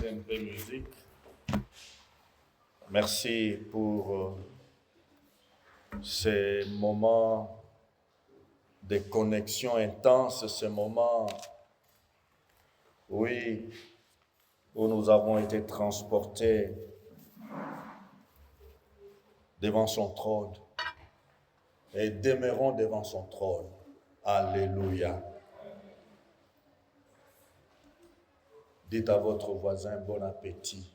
baisser un peu de musique. Merci pour ces moments de connexion intense, ces moments, oui, où nous avons été transportés devant son trône et demeurons devant son trône. Alléluia. Dites à votre voisin bon appétit.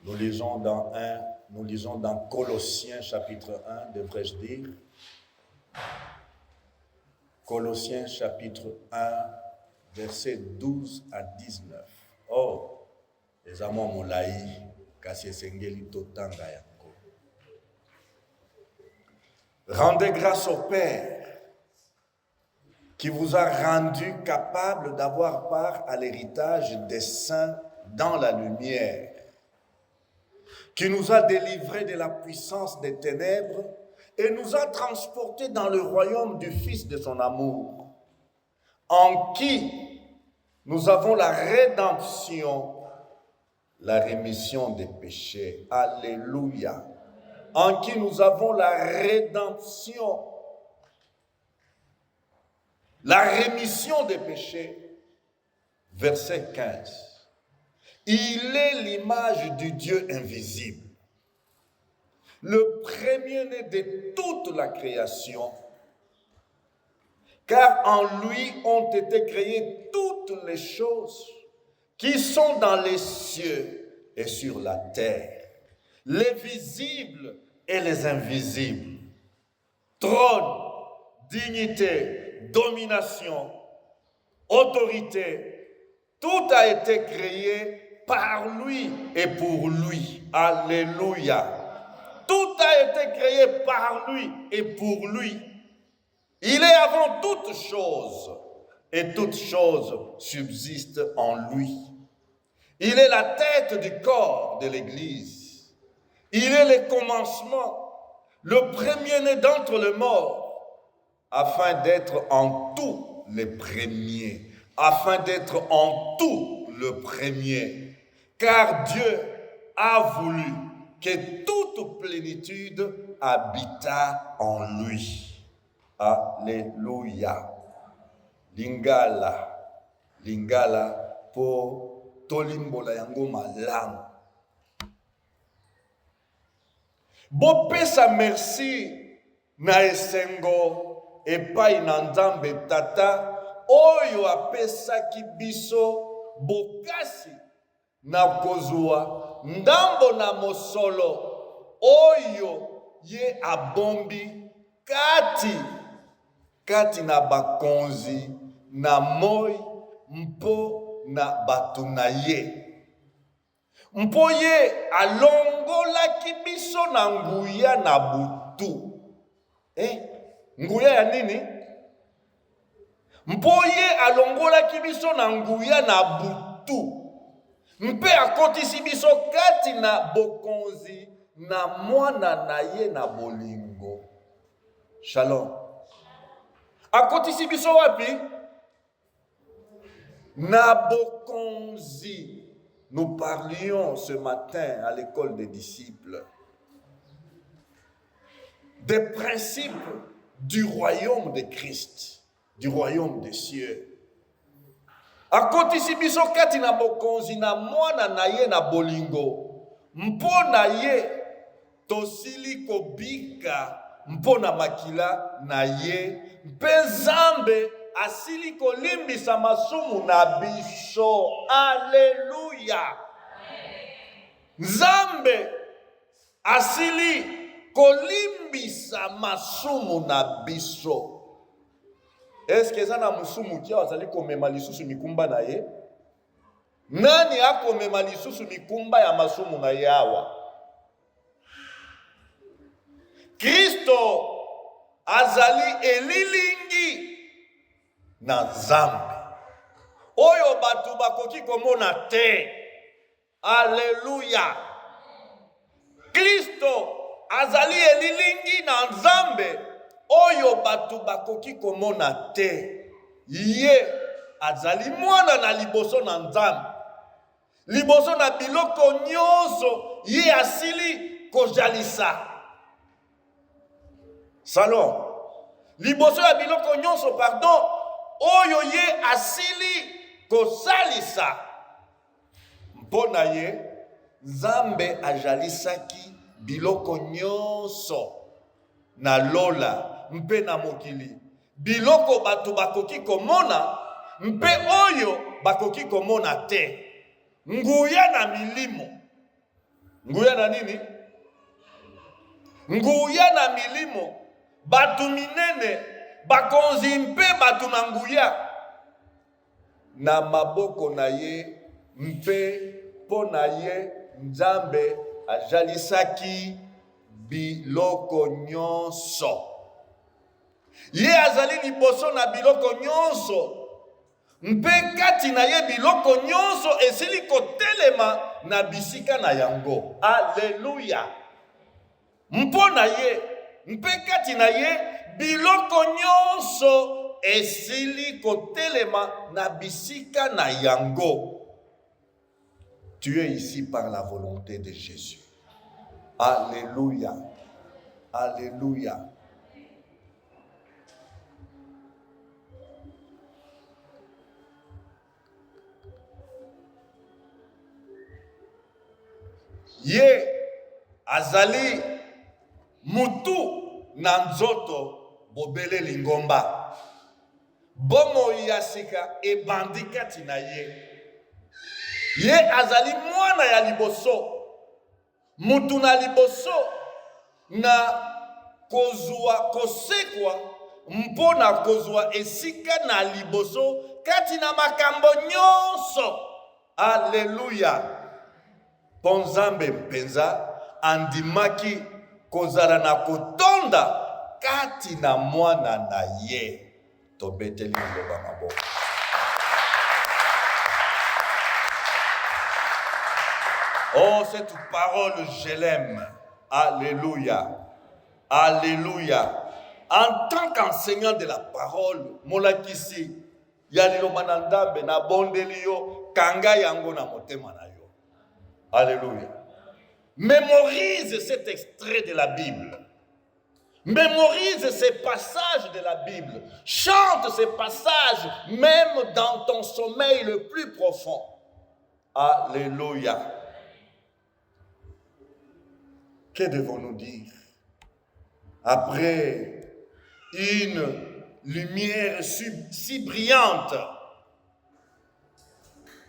Nous lisons dans Colossiens chapitre 1, devrais-je dire. Colossiens chapitre 1, versets 12 à 19. Oh, les amants molaï, kasi sengeli totanga yango. Rendez grâce au Père qui vous a rendu capable d'avoir part à l'héritage des saints dans la lumière, qui nous a délivrés de la puissance des ténèbres et nous a transportés dans le royaume du Fils de son amour, en qui nous avons la rédemption, la rémission des péchés. Alléluia. En qui nous avons la rédemption, la rémission des péchés. Verset 15. Il est l'image du Dieu invisible, le premier-né de toute la création, car en lui ont été créées toutes les choses qui sont dans les cieux et sur la terre, les visibles et les invisibles, trône, dignité, domination, autorité, tout a été créé par lui et pour lui. Alléluia. Tout a été créé par lui et pour lui. Il est avant toutes choses et toutes choses subsistent en lui. Il est la tête du corps de l'Église. Il est le commencement, le premier-né d'entre les morts, afin d'être en tout les premiers, afin d'être en tout le premier. Car Dieu a voulu que toute plénitude habitât en lui. Alléluia. Lingala po tolimbola yango malamu. Bopesa merci na esengo epai na Nzambe Tata oyo apesaki biso bokasi na kozwa ndambo na mosolo oyo ye abombi kati na bakonzi na moi mpo na bato na ye. Mpo ye alongolaki biso na nguya na butu. Nguya ya nini? Mpo ye alongolaki biso na nguya na butu. Mpe akotisi biso kati na bokonzi na mwana na ye na bolingo. Shalom. Akotisi biso wapi? Na bokonzi. Nous parlions ce matin à l'école des disciples des principes du royaume de Christ, du royaume des cieux. Akotisi biso kati na bokonzi na mwana na ye na bolingo. Mpo na ye tosili kobika mpo na makila na ye. Mpe Nzambe asili kolimbisa masumu na biso. Alléluia. Nzambe asili kolimbisa masumu na biso. Est-ce que ça na musumu kia wazali komema lisusu mikumba na ye? Nani akomema lisusu mikumba ya masumu na ye awa? Kristo azali elilingi na Nzambe oyo batu bakoki komona te. Alléluia. Kristo azali elilingi na Nzambe oyo batu bakoki komona te. ye azali mwana na liboso na Nzambe. Liboso na biloko nyonso ye asili kojalisa. Salon. Liboso ya biloko nyonso, pardon, oyo ye asili kosalisa. Mpona ye, Nzambe ajalisaki biloko nyonso na lola mpe na mokili. Biloko bato bakoki komona mpe oyo bakoki komona te. Nguya na milimo. Nguya na nini? Nguya na milimo. Batu minene, bakonzi mpe batu na nguya. Na maboko na ye, mpe po na ye, Nzambe ajalisaki biloko nyonso. Ye azali liboso na biloko nyonso. Mpe kati na ye biloko nyonso esili kotelema na bisika na yango. Alléluia. Mpo na ye, mpe kati na ye biloko nyonso esili kotelema na bisika na yango. Tu es ici par la volonté de Jésus. Alléluia. Alléluia. Ye azali mutu na nzoto bobele lingomba. Bomo ya sika ebandi kati na ye. Ye azali mwana ya liboso. Mutu na liboso na kozwa kosekwa mpona kozwa esika na liboso kati na makambo nyonso. Alléluia. Ponzambe mpenza andimaki kozala na kotonda kati na mwana na ye. Tobeteli loba maboko. Oh, cette parole, je l'aime. Alléluia. Alléluia. En tant qu'enseignant de la parole, molakisi, yalilo manandambe na bondeli yo, kanga yango na motema na yo. Alléluia. Mémorise cet extrait de la Bible. Mémorise ces passages de la Bible. Chante ces passages même dans ton sommeil le plus profond. Alléluia. Que devons-nous dire? Après une lumière si brillante,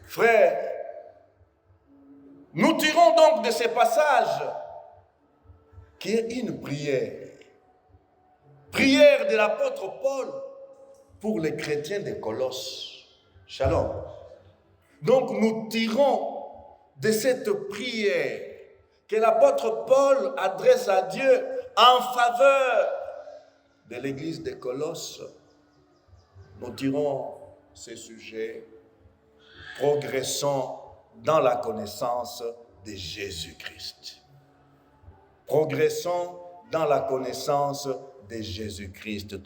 frères, nous tirons donc de ces passages qui est une prière. Prière de l'apôtre Paul pour les chrétiens de Colosse. Shalom. Donc nous tirons de cette prière que l'apôtre Paul adresse à Dieu en faveur de l'église de Colosse. Nous tirons ces sujets, progressons dans la connaissance de Jésus-Christ. Progressons dans la connaissance de Jésus-Christ.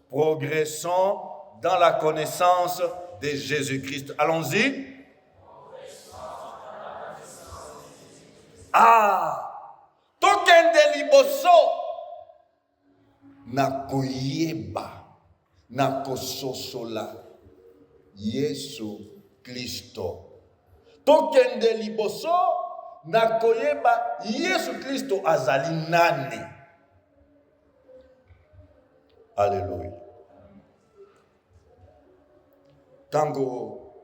Progressons dans la connaissance de Jésus-Christ. Allons-y. Tokende liboso na koyeba na kososola Yesu Kristo. Tokende liboso na koyeba Yesu Kristo azali nani. Alléluia. Tango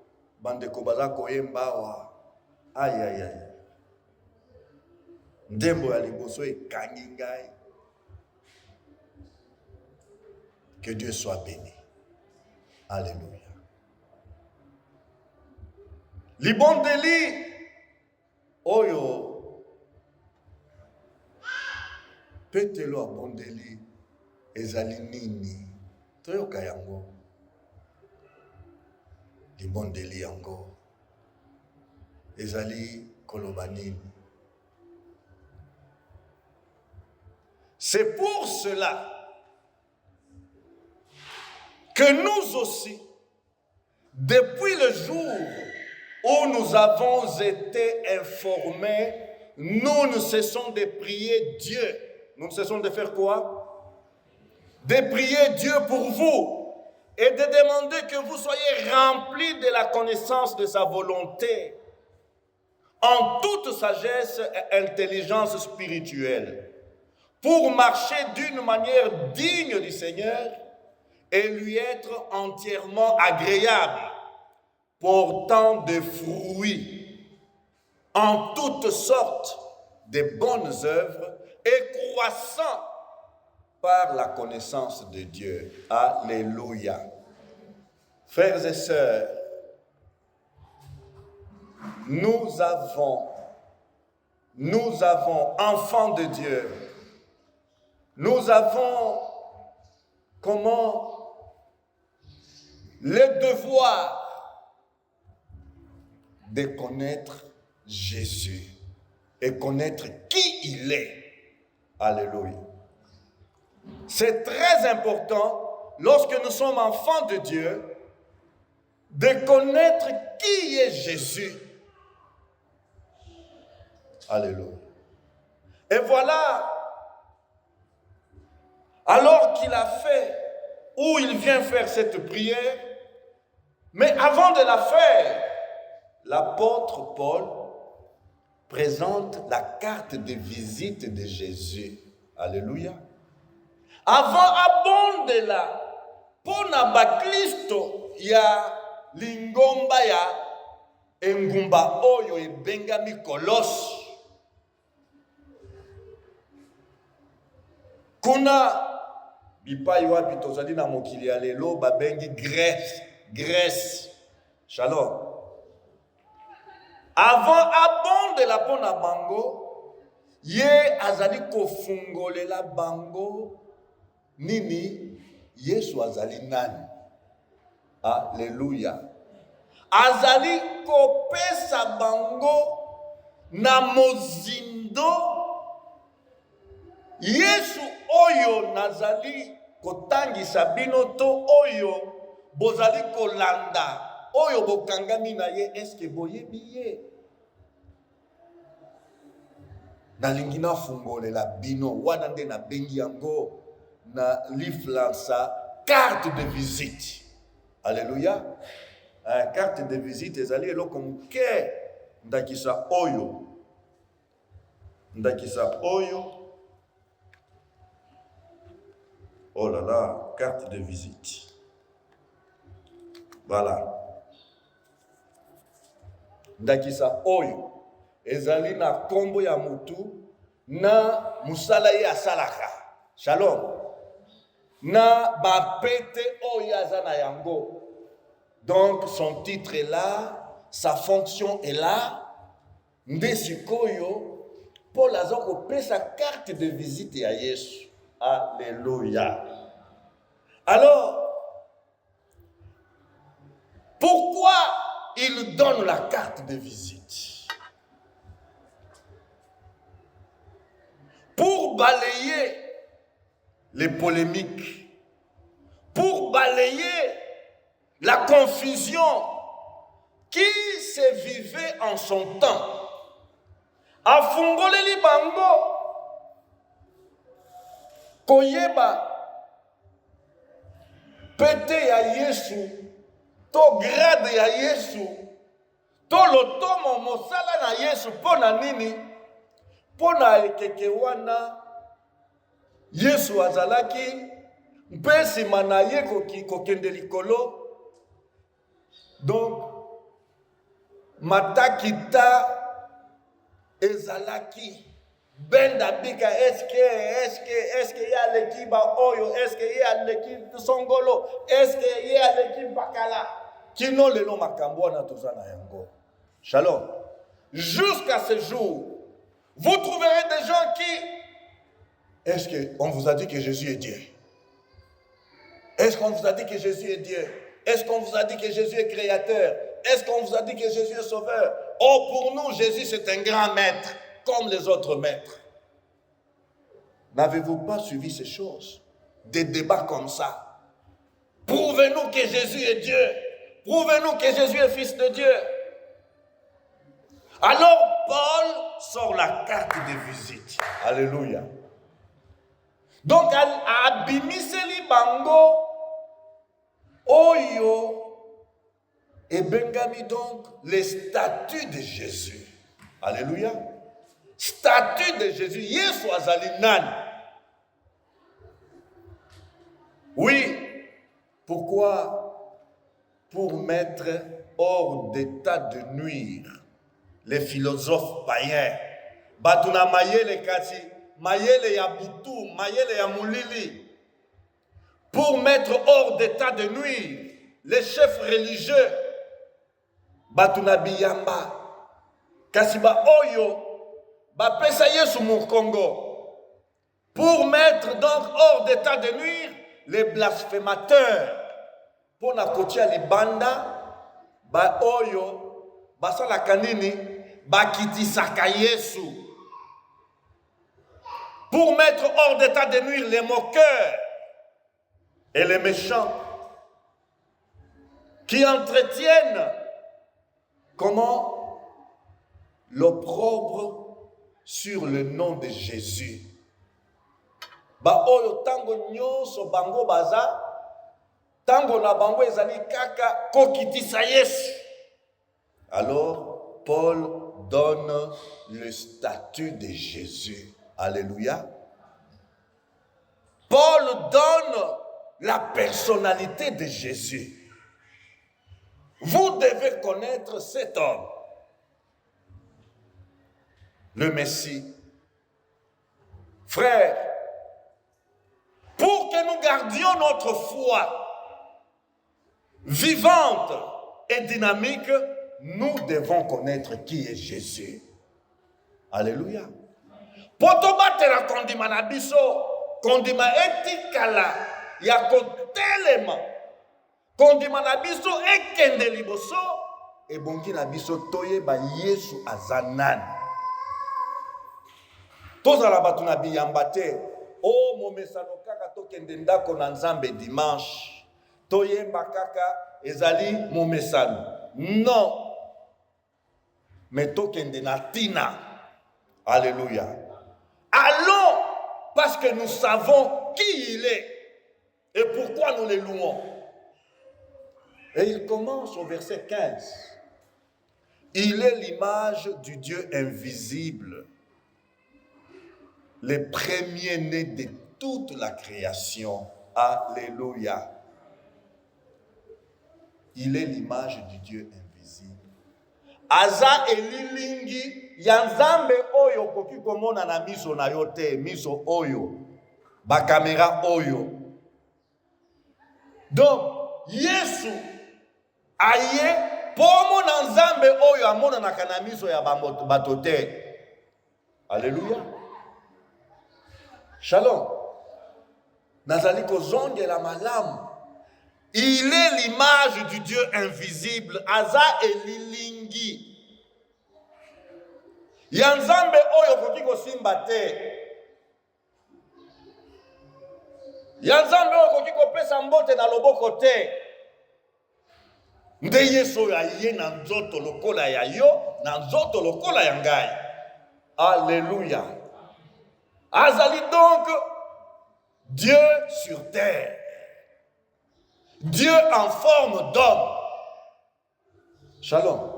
bandeko baza koyemba wa ay. Ndembo ya liboso ekangi ngai. Que Dieu soit béni. Alléluia. Libondeli oyo petelo abondeli ezali nini toyoka yango. Libondeli yango ezali koloba nini. C'est pour cela que nous aussi, depuis le jour où nous avons été informés, nous ne cessons de prier Dieu. Nous ne cessons de faire quoi? De prier Dieu pour vous et de demander que vous soyez remplis de la connaissance de sa volonté en toute sagesse et intelligence spirituelle pour marcher d'une manière digne du Seigneur et lui être entièrement agréable, portant des fruits en toutes sortes de bonnes œuvres et croissant par la connaissance de Dieu. Alléluia. Frères et sœurs, nous avons, enfants de Dieu, nous avons, le devoir de connaître Jésus et connaître qui il est. Alléluia. C'est très important, lorsque nous sommes enfants de Dieu, de connaître qui est Jésus. Alléluia. Et voilà, alors qu'il a fait, ou il vient faire cette prière, mais avant de la faire, l'apôtre Paul présente la carte de visite de Jésus. Alléluia. Avant abondela, pona bakristo ya lingomba ya engumba oyo ebengami Kolosi. Kuna bipai wapi tozali na mokili ya lelo babengi Grèce. Shalom. Avant abondela pona bango, ye azali kofungolela bango nini? Yesu azali nani? Alléluia. Azali kopesa bango na mozindo Yesu oyo nazali kotangisa bino to oyo bozali kolanda oyo bokangami na ye, eske boyebi ye? Nalingi nafungolela bino wana nde nabengi yango na liflansa carte de visite. Alléluia. Carte de visite ezali eloko moke ndakisa oyo. Oh là là, carte de visite. Voilà. Ndakisa oyo ezali na kombo ya mutu na musala ye asalaka. Shalom. Na bapete oyo azana yango. Donc son titre est là, sa fonction est là. Ndesikoyo Paul azoko pesa carte de visite à Yesu. Alléluia. Alors, pourquoi il donne la carte de visite? Pour balayer les polémiques, pour balayer la confusion qui se vivait en son temps. Afungoleli bango koyeba pete ya Yesu, to grade ya Yesu, to lotomo mosala na Yesu pona nini? Pona ekeke wana Yesu azalaki mpesi mana ye kokende likolo. Donc matakita ezalaki benda bika eske ya leki ba oyo, eske ya leki songolo, eske ya leki bakala kino lelo makambo na tozana yango. Shalom. Jusqu'à ce jour, vous trouverez des gens qui, est-ce qu'on vous a dit que Jésus est Dieu? Est-ce qu'on vous a dit que Jésus est Dieu? Est-ce qu'on vous a dit que Jésus est créateur? Est-ce qu'on vous a dit que Jésus est sauveur? Oh, pour nous, Jésus c'est un grand maître, comme les autres maîtres. N'avez-vous pas suivi ces choses? Des débats comme ça. Prouvez-nous que Jésus est Dieu. Prouvez-nous que Jésus est Fils de Dieu. Alors Paul sort la carte de visite. Alléluia. Donc abimiseli bango oyo et bengami donc les statuts de Jésus. Alléluia. Statut de Jésus. Yesu azali nani? Oui. Pourquoi? Pour mettre hors d'état de nuire les philosophes païens. Batuna mayele kati, mayele ya butu, mayele ya mulili. Pour mettre hors d'état de nuire les chefs religieux. Batuna biyamba. Kasiba oyo. Bapesa Yesu mu Congo. Pour mettre donc hors d'état de nuire les blasphémateurs. Pour na kotia libanda. Ba oyo. Basala kanini. Bakitisaka Yesu. Pour mettre hors d'état de nuire les moqueurs et les méchants qui entretiennent comment l'opprobre sur le nom de Jésus. Ba oyo tango nyonso bango baza tango na bango ezali kaka kokitisa Yesu. Alors Paul donne le statut de Jésus. Alléluia. Paul donne la personnalité de Jésus. Vous devez connaître cet homme, le Messie. Frères, pour que nous gardions notre foi vivante et dynamique, nous devons connaître qui est Jésus. Alléluia. Potobatela kondima na biso, kondima etikala ya kotelema, kondima na biso ekende liboso, ebongi na biso toyeba Yesu azanan. Tozala batu na biyamba te, o momesano kaka tokende ndako na Nzambe dimanche, toyemba kaka ezali momesano. Non. Mais tokende na tina. Alléluia. Allons parce que nous savons qui il est et pourquoi nous le louons. Et il commence au verset 15. Il est l'image du Dieu invisible, le premier-né de toute la création. Alléluia. Il est l'image du Dieu invisible. Aza elilingi ya Nzambe oyo koki komona na miso na yo te, miso oyo ba kamera oyo. Donc Yesu aye pomo na Nzambe oyo amona na kana miso ya bato te. Alléluia. Shalom. Nazali kozongela malamu. Il est l'image du Dieu invisible. Aza elilingi. Ya Nzambe oyo koki kosimba te. Ya Nzambe oyo koki kopesa mbote na loboko te. Nde Yesu oyo aye na nzoto lokola ya yo, na nzoto lokola ya ngai. Alléluia. Azali donc Dieu sur terre. Dieu en forme d'homme. Shalom.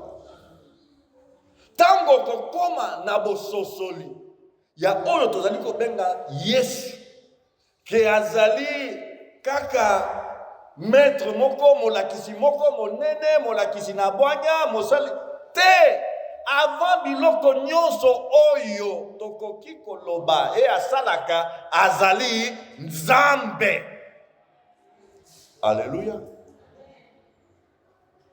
Tango kokoma na bososoli. Ya oyo tozali kobenga Yesu. Ke azali kaka maître moko molakisi moko monene molakisi na bwanya mosali te. Avant biloko nyonso oyo tokoki koloba e asalaka azali Nzambe. Alléluia.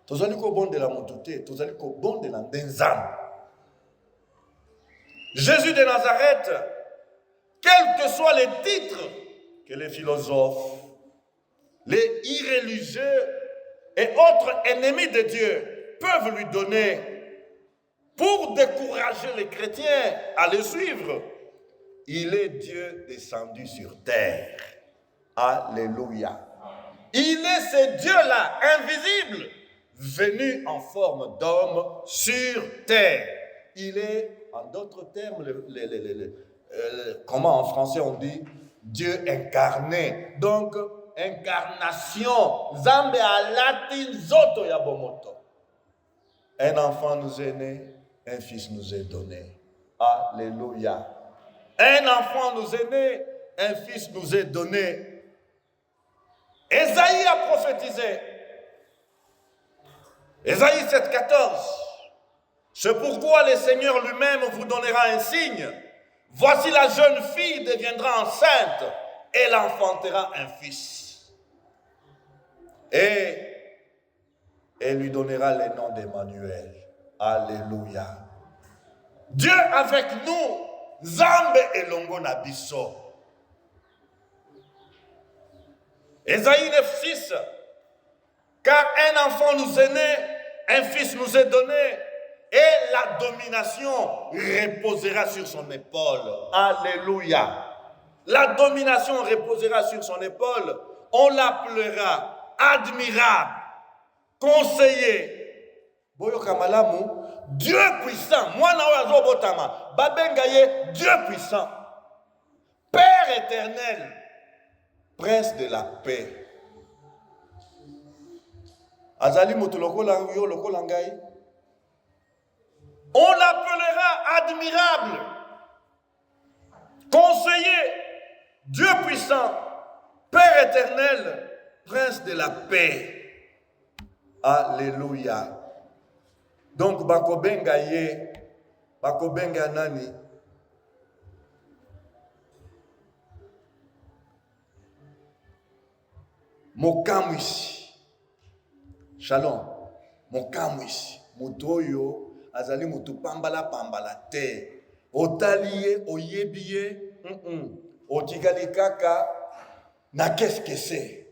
Tozali ko bondela mutu te, tozali ko bondela Nzambe. Jésus de Nazareth, quels que soient les titres que les philosophes, les irréligieux et autres ennemis de Dieu peuvent lui donner pour décourager les chrétiens à le suivre, il est Dieu descendu sur terre. Alléluia. Il est ce Dieu-là, invisible, venu en forme d'homme sur terre. Il est, en d'autres termes, comment en français on dit Dieu incarné. Donc, incarnation. Zambe alati nzoto ya bomoto. Un enfant nous est né, un fils nous est donné. Alléluia. Un enfant nous est né, un fils nous est donné. Ésaïe a prophétisé. Ésaïe 7,14. C'est pourquoi le Seigneur lui-même vous donnera un signe. Voici la jeune fille deviendra enceinte. Elle enfantera un fils. Et elle lui donnera le nom d'Emmanuel. Alléluia. Dieu avec nous. Zambe elongo na biso. Ésaïe 9,6. Car un enfant nous est né, un fils nous est donné, et la domination reposera sur son épaule. Alléluia. La domination reposera sur son épaule. On l'appellera admirable, conseiller. Boyoka malamu, Dieu puissant. Moi na oyo botama, babengaye Dieu puissant. Père éternel, prince de la paix. Azali mutuloko yo lokola ngai. On l'appellera admirable, conseiller, Dieu puissant, Père éternel, prince de la paix. Alléluia. Donc, bakobenga ye, bakobenga nani? Mokamwisi. Shalom. Mokamwisi. Mutoyo. Azali mutu pambala te. Otaliye, oyebiye, otikali kaka, na qu'est-ce que c'est?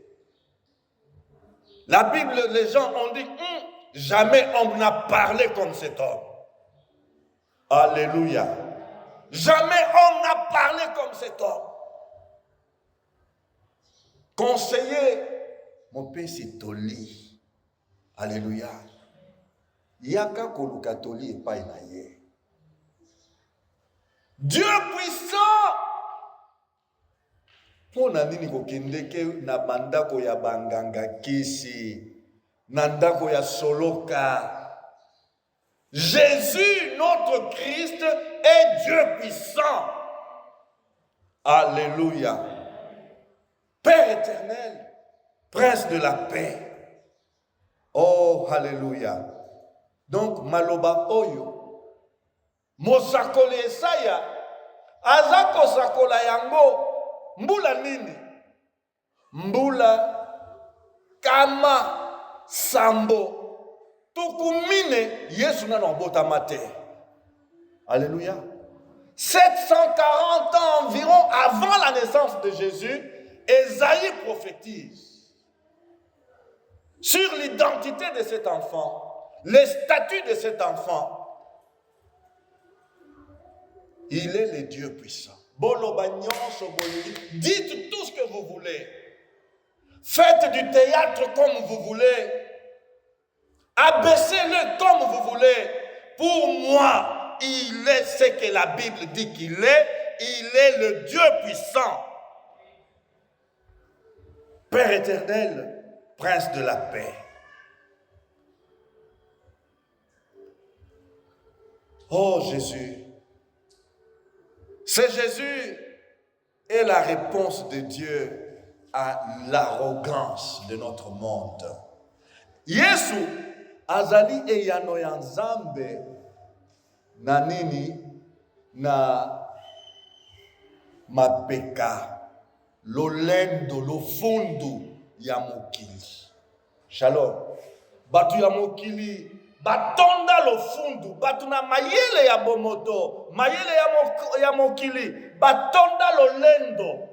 La Bible, les gens ont dit, jamais on n'a parlé comme cet homme. Alléluia. Jamais on n'a parlé comme cet homme. Conseiller, mon père c'est Toli. Alléluia. Yaka koluka Toli et pas inaye. Dieu puissant. Pona nini kokendeke na bandako ya banganga kisi, na ndako ya soloka. Jésus, notre Christ, est Dieu puissant. Alléluia. Père éternel, prince de la paix. Oh, alléluia. Donc, maloba oyo, mosakoli Esaya, azako sakola yango, mbula nini? Mbula kama sambo. Tukumine, Yesu na nobota mate. Alléluia. 740 ans environ avant la naissance de Jésus, Ésaïe prophétise sur l'identité de cet enfant. Le statut de cet enfant, il est le Dieu puissant. Dites tout ce que vous voulez. Faites du théâtre comme vous voulez. Abaissez-le comme vous voulez. Pour moi, il est ce que la Bible dit qu'il est. Il est le Dieu puissant. Père éternel, prince de la paix. Oh Jésus, c'est Jésus est la réponse de Dieu à l'arrogance de notre monde. Yesu azali eyano ya Nzambe na nini na mapeka lolendo lofundu ya mokili. Shalom. Batu ya mokili batonda lofundu, batuna mayele ya bomoto, mayele ya mokili, batonda lolendo.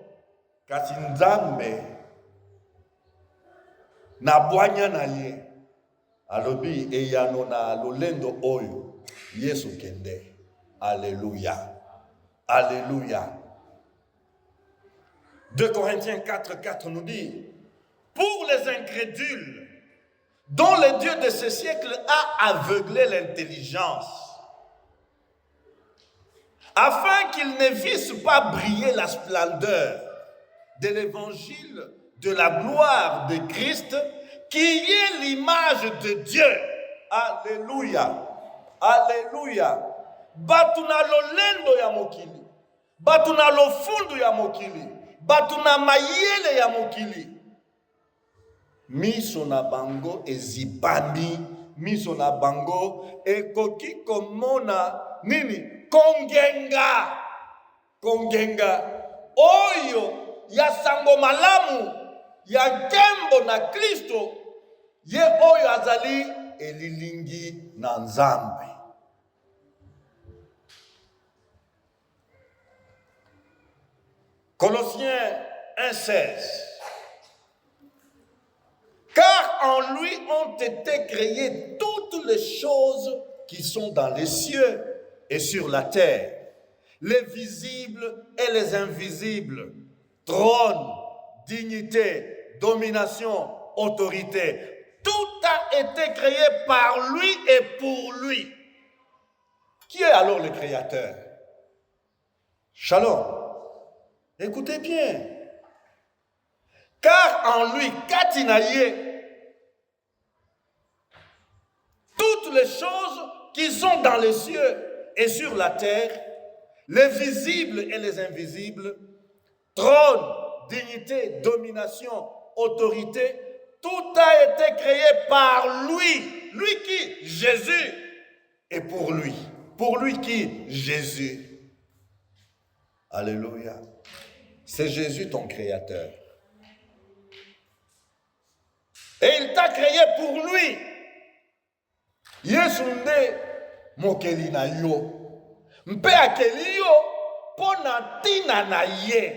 Kasi Nzambe na bwanya na ye, alobi eyano na lolendo oyo, Yesu kende. Alléluia. Alléluia. 2 Corinthiens 4:4 nous dit, pour les incrédules, dont le Dieu de ce siècle a aveuglé l'intelligence, afin qu'ils ne vissent pas briller la splendeur de l'évangile de la gloire de Christ, qui est l'image de Dieu. Alléluia. Alléluia. Batu na lolendo ya mokili, batu na lofundu ya mokili, batu na mayele ya mokili, miso na bango ezibami, miso na bango ekoki komona nini? Kongenga. Kongenga oyo ya sango malamu ya nkembo na Kristo, ye oyo azali elilingi na Nzambe. Colossiens 1,16. Car en lui ont été créées toutes les choses qui sont dans les cieux et sur la terre, les visibles et les invisibles, trône, dignité, domination, autorité. Tout a été créé par lui et pour lui. Qui est alors le créateur? Shalom. Écoutez bien. Car en lui, Katinaye, toutes les choses qui sont dans les cieux et sur la terre, les visibles et les invisibles, trône, dignité, domination, autorité, tout a été créé par lui. Lui qui? Jésus. Et pour lui. Pour lui qui? Jésus. Alléluia. C'est Jésus ton créateur. Et il t'a créé pour lui. Yesu nde mokeli na yo. Mpe akeli yo pona tina na ye.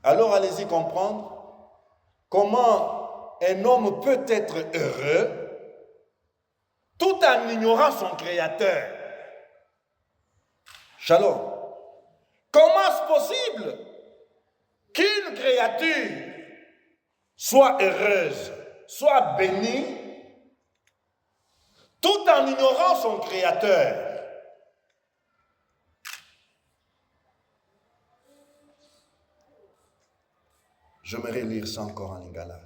Alors allez-y comprendre comment un homme peut être heureux tout en ignorant son créateur. Shalom. Comment est-ce possible qu'une créature soit heureuse, soit bénie, tout en ignorant son créateur? J'aimerais lire ça encore en lingala.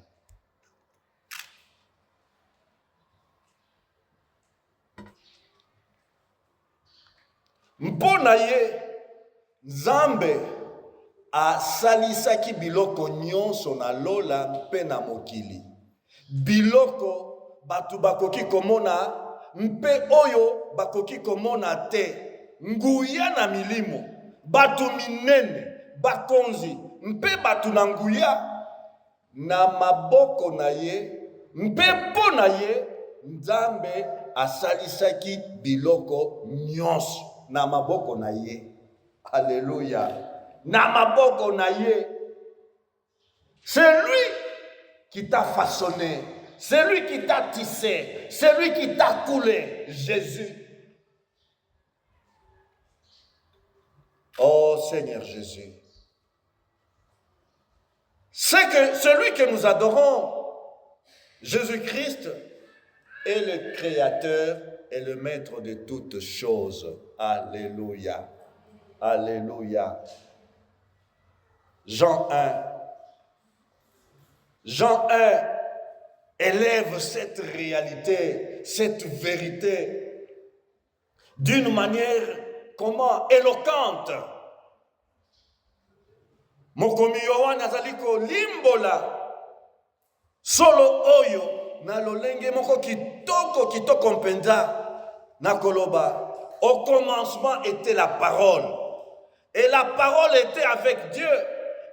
Mpona ye Nzambe asalisaki biloko nyonso na lola mpe na mokili. Biloko batu bakoki komona mpe oyo bakoki komona te. Nguya na milimo, batu minene, bakonzi, mpe batu na nguya, na maboko na ye, mpe po na ye, Nzambe asalisaki biloko nyonso na maboko na ye. Alléluia. Na maboko na ye. C'est lui qui t'a façonné. C'est lui qui t'a tissé. C'est lui qui t'a coulé. Jésus. Oh Seigneur Jésus. C'est que celui que nous adorons, Jésus-Christ, est le Créateur et le Maître de toutes choses. Alléluia. Alléluia. Jean 1. Jean 1 élève cette réalité, cette vérité d'une manière comment éloquente. Mokomi Yohana azaliko limbola solo oyo na lolenge moko kitoko mpenza na koloba. Au commencement était la parole. Et la parole était avec Dieu.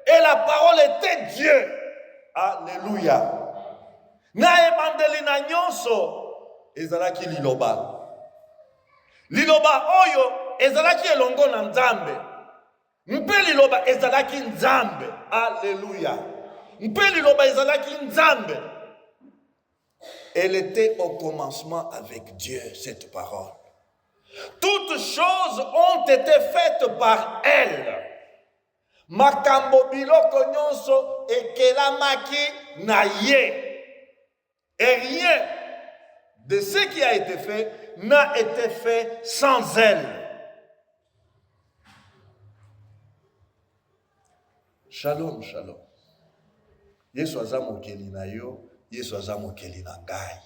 Et la parole était Dieu. Alléluia. Na ebandeli na nyonso ezalaki liloba. Liloba oyo ezalaki elongo na Nzambe. Mpe liloba ezalaki Nzambe. Alléluia. Mpe liloba ezalaki Nzambe. Elle était au commencement avec Dieu, cette parole. Toutes choses ont été faites par elle. makambo biloko nyonso ekelamaki na ye. Et rien de ce qui a été fait n'a été fait sans elle. Shalom, shalom. Yesu aza mokeli na yo, Yesu aza mokeli na ngai.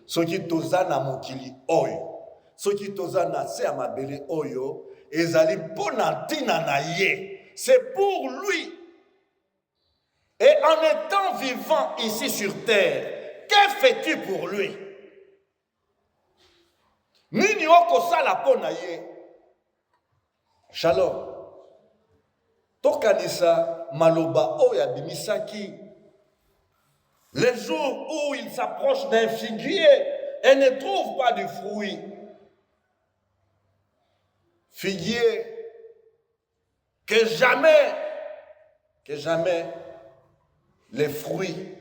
Soki toza na mokili oyo, soki toza na se ya mabele oyo, ezali mpona ntina na ye. C'est pour lui. Et en étant vivant ici sur terre, que fais-tu pour lui? Nini okosala pona ye? Shalom. Tokanisa maloba oya bimisaki. Les jours où il s'approche d'un figuier et ne trouve pas de fruits. Figuier que jamais les fruits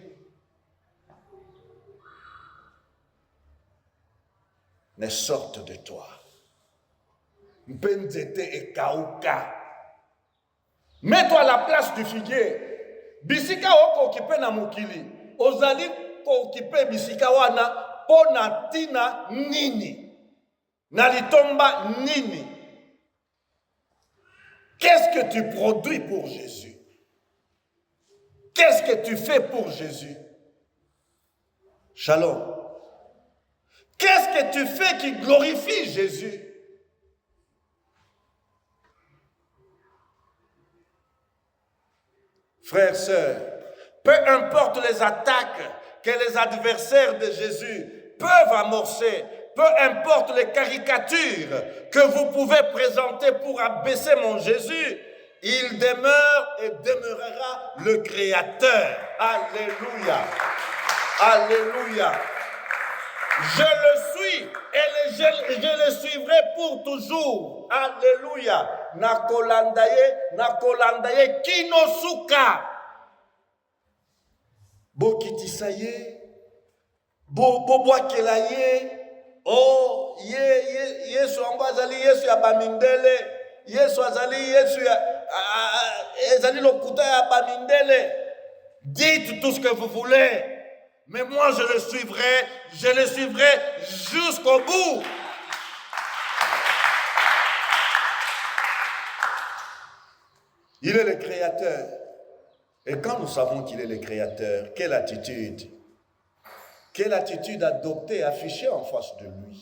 ne sortent de toi. Mpenzete et kauka. Mets-toi à la place du figuier. Bisika oko okipe na mukili. Ozali ko okipe bisika wana pona tina nini. Nalitomba nini. Qu'est-ce que tu produis pour Jésus? Qu'est-ce que tu fais pour Jésus? Shalom. Qu'est-ce que tu fais qui glorifie Jésus? Frères, sœurs, peu importe les attaques que les adversaires de Jésus peuvent amorcer, peu importe les caricatures que vous pouvez présenter pour abaisser mon Jésus, il demeure et demeurera le Créateur. Alléluia. Alléluia. Je le suis et je le suivrai pour toujours. Alléluia. Nakolandaye kinosuka. Bokitisaye. Bobwakelaye. Oh, Yesu ambazali Yesu ya bamindele. Yesu azali Yesu ya ezali lokuta ya bamindele. Dites tout ce que vous voulez. Mais moi je le suivrai jusqu'au bout. Il est le Créateur. Et quand nous savons qu'il est le Créateur, quelle attitude adopter, afficher en face de lui?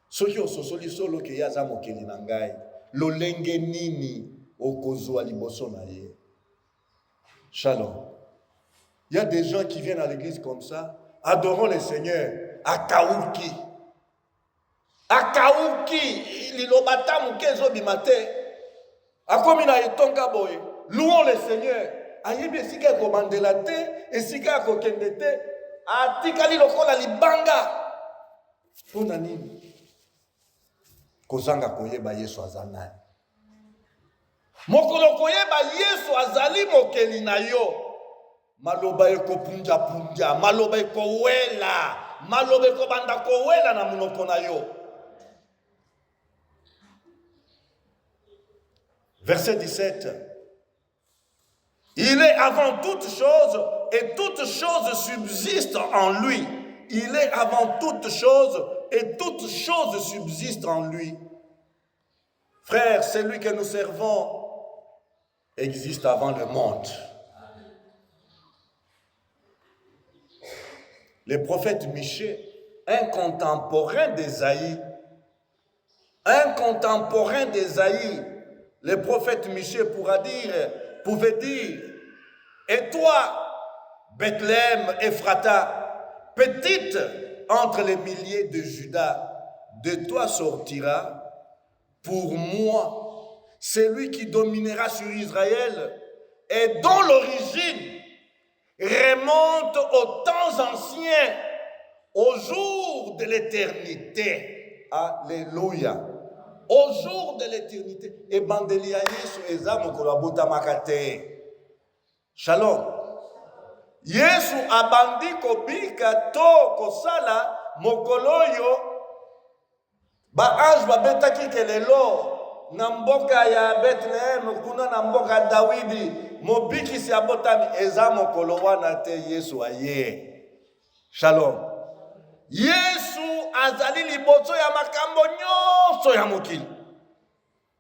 Soki ososoli solo ke yaza mokeli na ngai, lolenge nini okozwa liboso na ye. Shalom. Il y a des gens qui viennent à l'église comme ça, adorons le Seigneur, akauki. Akauki, lilobata mukezo bimate. Akomina etonga boye, louons le Seigneur. Ayebi esika komandela te, esika kokende te, atikali lokola libanga. Pona nini? Kozanga koyeba Yesu azanani. Mokolo koyeba Yesu azali mokeli na yo. Maloba eko punja, maloba eko wela, maloba eko banda ko wela na munoko na yo. Verset 17. Il est avant toute chose et toute chose subsiste en lui. Il est avant toute chose et toute chose subsiste en lui. Frère, celui que nous servons existe avant le monde. Le prophète Michée, un contemporain d'Ésaïe, le prophète Michée pouvait dire, et toi, Bethléem, Ephrata, petite entre les milliers de Juda, de toi sortira, pour moi, celui qui dominera sur Israël, et dont l'origine remonte aux temps anciens, au jour de l'éternité. Alléluia. Au jour de l'éternité. Et bandelia Yesu ezamo kolabota makate. Shalom. Yesu abandi kobika to kosala mokoloyo ba ange babetaki kelelo na mboka ya Bethlehem kuna na mboka Dawidi mobikisi abotami eza mokolo wana te Yesu aye. Shalom. Yesu azali liboso ya makambo nyonso ya mokili.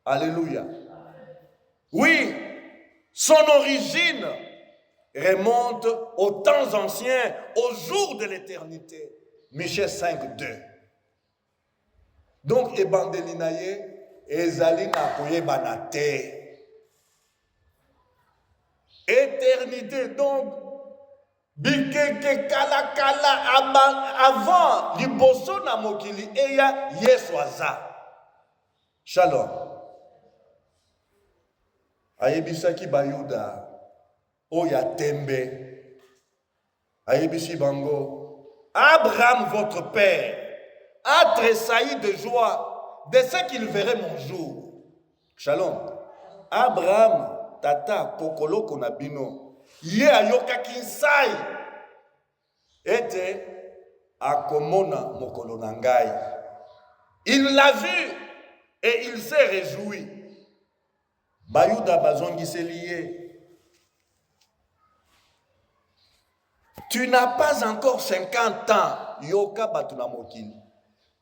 Alléluia. Oui, son origine remonte aux temps anciens, aux jours de l'éternité. Michée 5, 2. Donc, ebandeli na ye ezali na koyebana te. Éternité, donc, bikeke kala avant liboso na mokili eya Yesu aza. Shalom. Ayebisaki bayuda oya tembe. Ayebisi bango, Abraham votre père a tressailli de joie de ce qu'il verrait mon jour. Shalom. Abraham tata kokolo konabino ye ayoka kinsai ete akomona mokolo na ngai. Il l'a vu et il s'est réjoui. Bayuda bazongiseli ye. Tu n'as pas encore 50 ans. Yoka batuna mokili.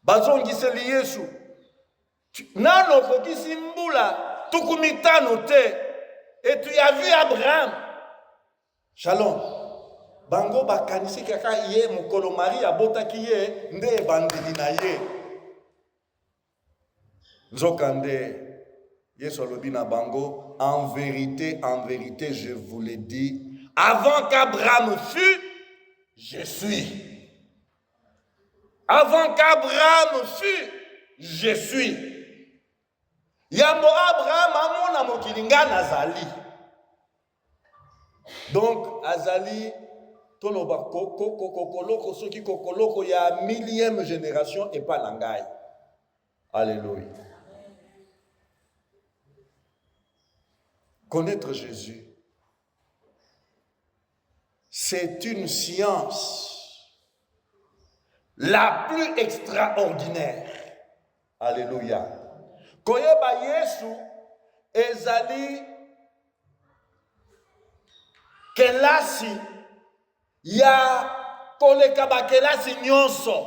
Bazongiseli Yesu. Nano kokisi mbula tukumitano te. Et tu as vu Abraham. Shalom. Bango bakanisi kaka ye mokolo Maria botaki ye nde bandeli na ye. Nzokande Yesu alobi na bango, en vérité, je vous l'ai dit, avant qu'Abraham fût, je suis. Avant qu'Abraham fût, je suis. Yambo Abraham amona mokilinga nazali. Donc azali toloba kokoloko soki kokoloko ya millième génération et pas langai. Alléluia. Connaître Jésus, c'est une science la plus extraordinaire. Alléluia. Koyeba Yesu ezali kelasi ya koleka ba kelasi nyonso.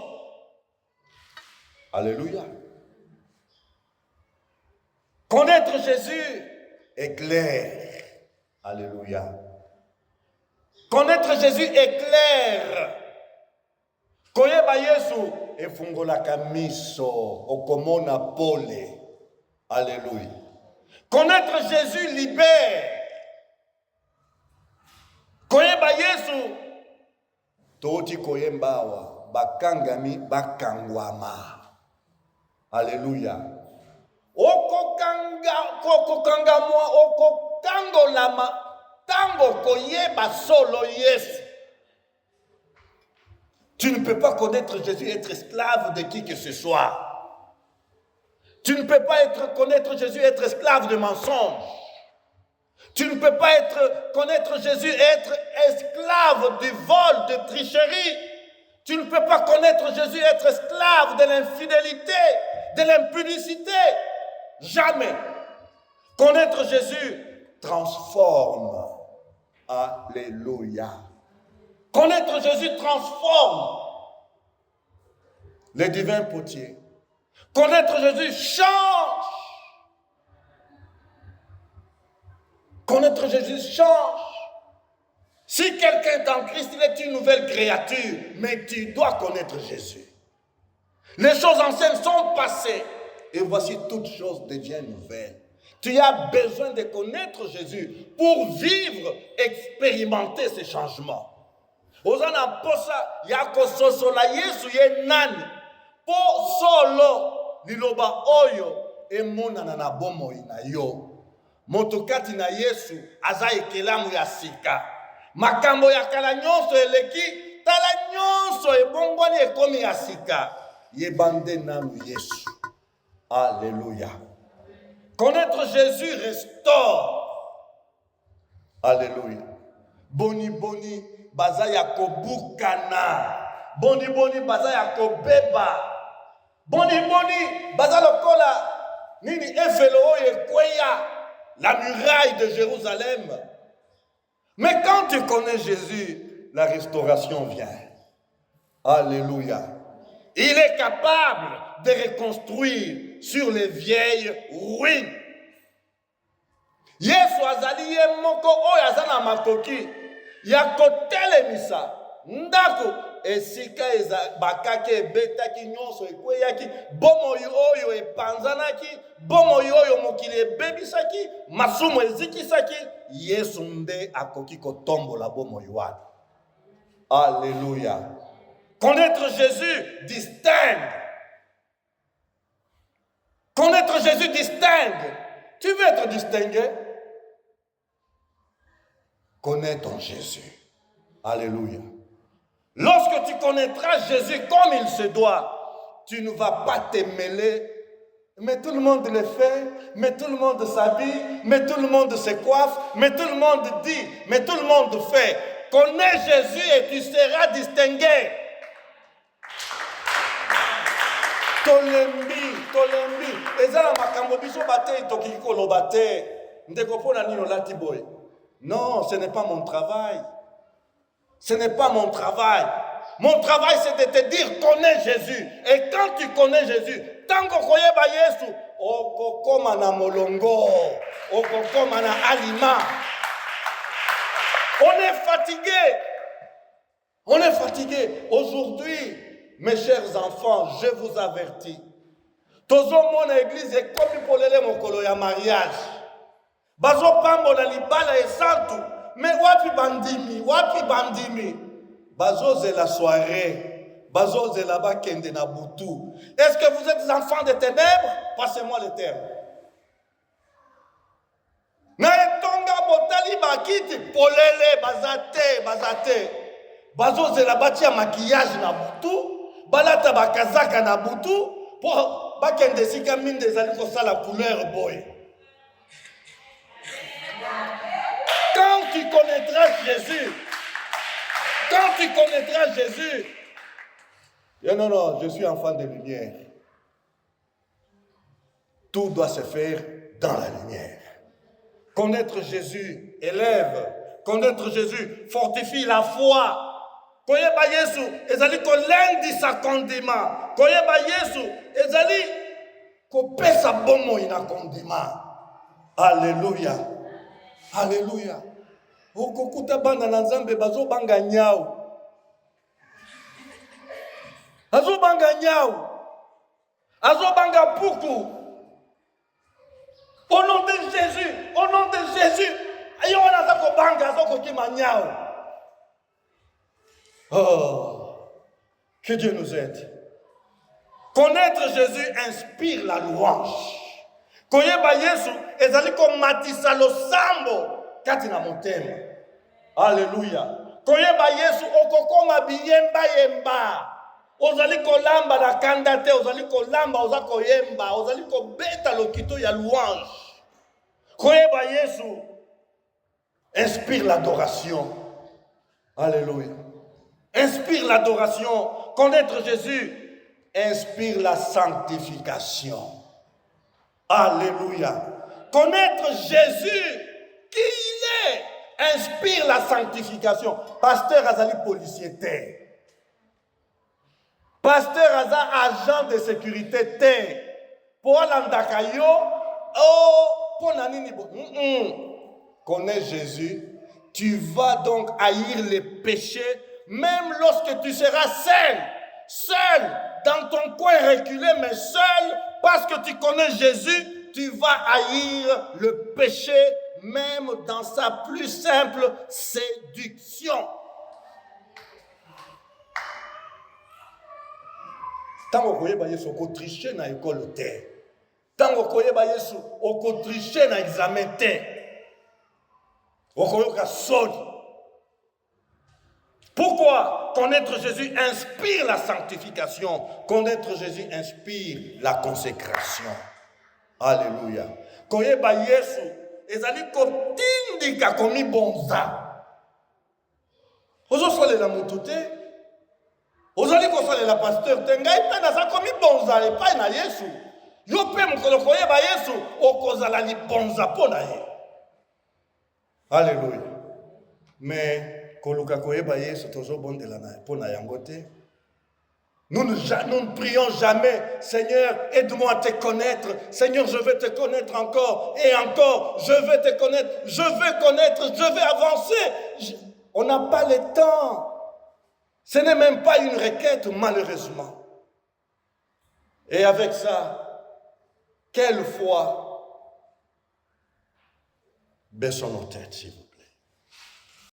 Alléluia. Connaître Jésus est clair. Alléluia. Connaître Jésus est clair. Koyeba Yesu efungolaka miso okomona pole. Alléluia. Connaître Jésus libère. Koyeba Yesu toti koyembawa bakangami bakangwama. Alléluia. Okokangamwa okokangolama tango koyeba solo Yesu. Tu ne peux pas connaître Jésus et être esclave de qui que ce soit. Tu ne peux pas connaître Jésus et être esclave de mensonges. Tu ne peux pas connaître Jésus et être esclave du vol, de tricherie. Tu ne peux pas connaître Jésus et être esclave de l'infidélité, de l'impudicité. Jamais. Connaître Jésus transforme. Alléluia. Connaître Jésus transforme. Le divin potier. Connaître Jésus change. Connaître Jésus change. Si quelqu'un est en Christ, il est une nouvelle créature. Mais tu dois connaître Jésus. Les choses anciennes sont passées. Et voici toutes choses deviennent nouvelles. Tu as besoin de connaître Jésus pour vivre, expérimenter ces changements. Ozana posa yako sosola Yesu ye nani po solo liloba oyo emonana na bomo ina yo motokati na Yesu aza ekelamu ya sika makambo ya kala nyonso eleki tala nyonso ebongwani ekomi ya sika yebande nanu Yesu. Alléluia. Connaître Jésus restaure. Alléluia. Boni boni baza ya kobukana. Boni boni baza ya kobeba. Boni boni baza lokola Nini efelo ekweya, la muraille de Jérusalem. Mais quand tu connais Jésus, la restauration vient. Alléluia. Il est capable de reconstruire sur les vieilles ruines. Yesu azali ye moko oyo aza na makoki ya kotelemisa ndako esika eza bakaki ebetaki nyonso ekweyaki bomoi oyo epanzanaki bomoi oyo mokili ebebisaki masumu ezikisaki Yesu nde akoki kotombola bomoi wana. Alléluia. Connaître Jésus distingue. Connaître Jésus distingue. Tu veux être distingué? Connais ton Jésus. Alléluia. Lorsque tu connaîtras Jésus comme il se doit, tu ne vas pas te mêler. Mais tout le monde le fait, mais tout le monde s'habille, mais tout le monde se coiffe, mais tout le monde dit, mais tout le monde fait. Connais Jésus et tu seras distingué. Tolembi. Ezala makambo biso bate toki koloba te. Ndeko pona nino lati boy. Non, ce n'est pas mon travail. Ce n'est pas mon travail. Mon travail, c'est de te dire, connais Jésus. Et quand tu connais Jésus, tant que tu connais Jésus, okokoma na molongo, okokoma na alima. On est fatigué. On est fatigué. Aujourd'hui, mes chers enfants, je vous avertis. Tozo mon église est comme pour les mokolo ya mariage. Bazo pambo na libala esantu. Mais wapi bandimi. Bazo c'est la soirée. Bazo c'est là-bas kende na butu. Est-ce que vous êtes enfants des ténèbres? Passez-moi le terme. Na etonga botali bakiti polele bazate. Bazo c'est là-bas tia maquillage na butu. Balata bakazaka na butu. Pour bakende sika minde ezali kosala couleur boy. Quand tu connaîtras Jésus, non, je suis enfant de lumière. Tout doit se faire dans la lumière. Connaître Jésus élève. Connaître Jésus fortifie la foi. Koyeba Yesu ezali kolendisa kondima. Koyeba Yesu ezali kopesa bomo ina kondima. Alléluia. Alléluia. Okokuta banda na Nzambe bazo banga nyao. Azo banga nyao. Azo banga puku. Au nom de Jésus. Ayo wana zako banga zako kima nyao. Oh, que Dieu nous aide. Connaître Jésus inspire la louange. Koyeba Yesu ezali ko matisa losambo kati na motema. Alléluia. Koyeba Yesu okokoma biyemba. Ozali kolamba na kandate, ozali kolamba, ozali koyemba, ozali kobeta lokito ya louange. Koyeba Yesu inspire l'adoration. Alléluia. Inspire l'adoration. Connaître Jésus inspire la sanctification. Alléluia. Connaître Jésus, qui il est, inspire la sanctification. Pasteur Azali policier terre. Pasteur Aza agent de sécurité terre. Pour l'andakayo, pour nanini bo. Connais Jésus, tu vas donc haïr les péchés, même lorsque tu seras seul, dans ton coin reculé, mais seul, parce que tu connais Jésus, tu vas haïr le péché, même dans sa plus simple séduction. Tant que vous Yesu oko tricher na école terre. Tant que vous Yesu oko tricher na examen terre. Oko soli. Pourquoi? Connaître Jésus inspire la sanctification. Connaître Jésus inspire la consécration. Alléluia. Koyeba Yesu ezali kotindika komi bonza. Ozo sole la mutute. Ozali ko sole la pasteur tengai pe na sa komi bonza le pa na Yesu. Yo pe mokolo koyeba Yesu okozala libonza pona ye. Alléluia. Mais koluka koyeba Yesu tozo bondela na pona yango te. Nous ne prions jamais, Seigneur, aide-moi à te connaître. Seigneur, je veux te connaître encore et encore. Je veux te connaître, je veux connaître, je veux avancer. On n'a pas le temps. Ce n'est même pas une requête, malheureusement. Et avec ça, quelle foi? Baissons nos têtes, s'il vous plaît.